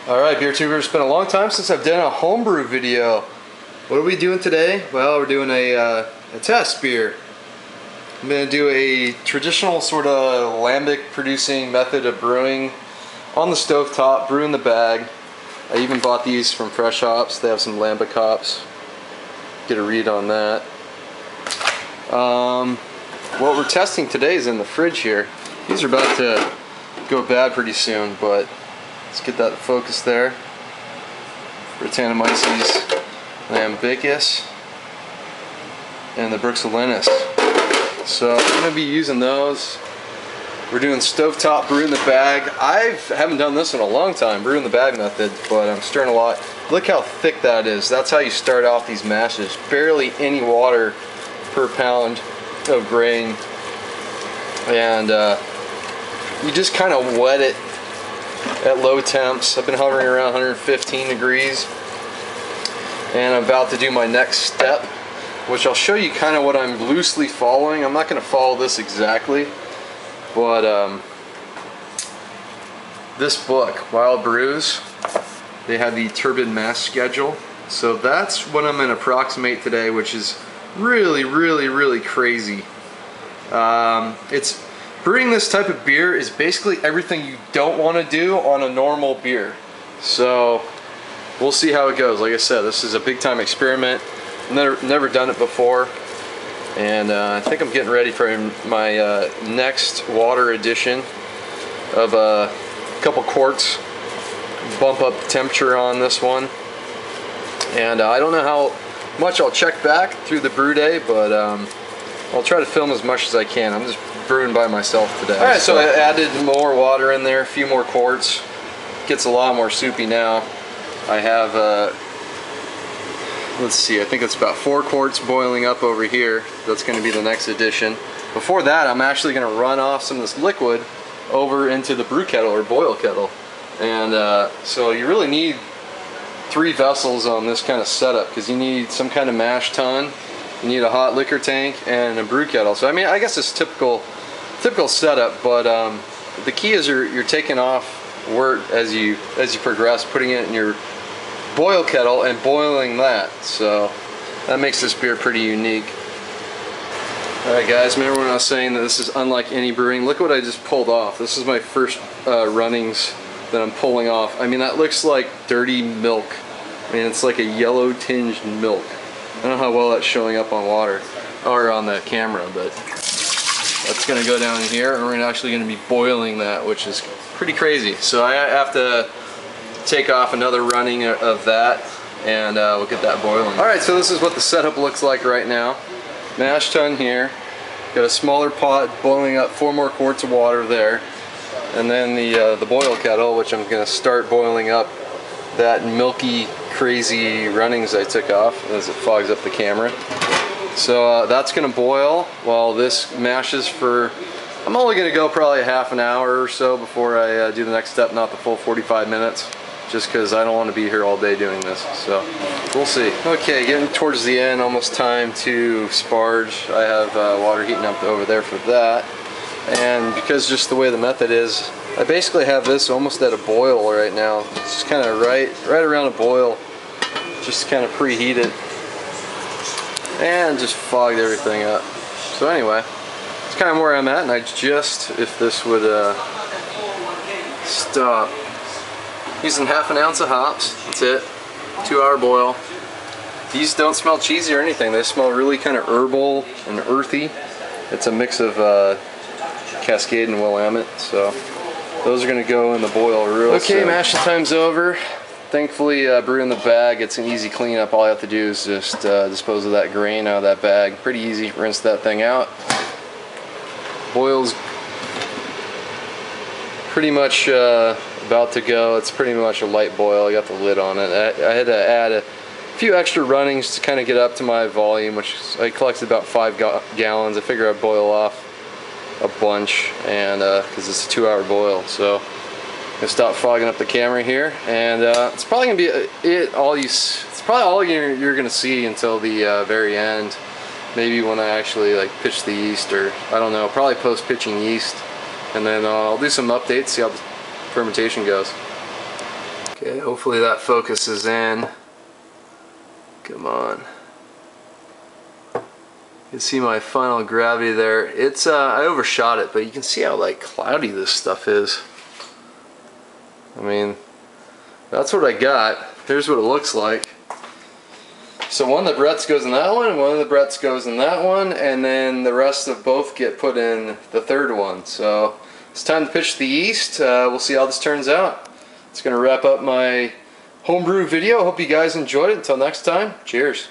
Alright, beer tubers, it's been a long time since I've done a homebrew video. What are we doing today? Well, we're doing a test beer. I'm going to do a traditional sort of lambic producing method of brewing on the stovetop, brew in the bag. I even bought these from Fresh Hops. They have some lambic hops. Get a read on that. What we're testing today is in the fridge here. These are about to go bad pretty soon, but let's get that focus there. Brettanomyces and and the Brettanomyces. So I'm going to be using those. We're doing stovetop brew in the bag. I haven't done this in a long time, brew in the bag method, but I'm stirring a lot. Look how thick that is. That's how you start off these mashes. Barely any water per pound of grain. And you just kind of wet it at low temps. I've been hovering around 115 degrees. And I'm about to do my next step, which I'll show you kind of what I'm loosely following. I'm not going to follow this exactly, but this book, Wild Brews, they have the turbid mass schedule. So that's what I'm going to approximate today, which is really crazy. It's brewing this type of beer is basically everything you don't want to do on a normal beer. So we'll see how it goes. Like I said, this is a big time experiment. Never done it before, and I think I'm getting ready for my next water addition of a couple quarts. Bump up the temperature on this one, and I don't know how much I'll check back through the brew day, but I'll try to film as much as I can. I'm just brewing by myself today. Alright, so I added more water in there, a few more quarts. Gets a lot more soupy now. I have, let's see, I think it's about 4 quarts boiling up over here. That's going to be the next addition. Before that, I'm actually going to run off some of this liquid over into the brew kettle or boil kettle. And so you really need 3 vessels on this kind of setup, because you need some kind of mash tun, you need a hot liquor tank, and a brew kettle. So I mean, I guess it's typical setup, but the key is you're taking off wort as you progress, putting it in your boil kettle and boiling that. So that makes this beer pretty unique. Alright guys, remember when I was saying that this is unlike any brewing? Look what I just pulled off. This is my first runnings that I'm pulling off. I mean, that looks like dirty milk. I mean, it's like a yellow tinged milk. I don't know how well that's showing up on water or on the camera, but that's going to go down here, and we're actually going to be boiling that, which is pretty crazy. So I have to take off another running of that, and we'll get that boiling. Alright, so this is what the setup looks like right now. Mash tun here. Got a smaller pot boiling up 4 more quarts of water there. And then the boil kettle, which I'm going to start boiling up that milky, crazy runnings I took off as it fogs up the camera. So that's going to boil while this mashes for, I'm only going to go probably a half an hour or so before I do the next step, not the full 45 minutes, just because I don't want to be here all day doing this. So we'll see. Okay, getting towards the end, almost time to sparge. I have water heating up over there for that. And because just the way the method is, I basically have this almost at a boil right now. It's just kind of right around a boil. Just kind of preheat it and just fogged everything up. So anyway, it's kind of where I'm at, and I just, if this would stop, using half an ounce of hops. That's it. 2-hour boil. These don't smell cheesy or anything. They smell really kind of herbal and earthy. It's a mix of Cascade and Willamette, so those are going to go in the boil real soon. Okay, mash time's over. Thankfully, brew in the bag, it's an easy cleanup. All I have to do is just dispose of that grain out of that bag. Pretty easy. Rinse that thing out. Boil's pretty much about to go. It's pretty much a light boil. I got the lid on it. I had to add a few extra runnings to kind of get up to my volume, which I collected about 5 gallons. I figure I'd boil off a bunch, and because it's a 2-hour boil. So I'm gonna stop fogging up the camera here, and it's probably gonna be it's probably all you're gonna see until the very end. Maybe when I actually like pitch the yeast, or I don't know, probably post pitching yeast, and then I'll do some updates, see how the fermentation goes. Okay, hopefully that focuses in. Come on. You can see my final gravity there. It's I overshot it, but you can see how like cloudy this stuff is. I mean, that's what I got. Here's what it looks like. So one of the Bretts goes in that one, and one of the Bretts goes in that one, and then the rest of both get put in the third one. So it's time to pitch the yeast. We'll see how this turns out. It's going to wrap up my homebrew video. Hope you guys enjoyed it. Until next time, cheers.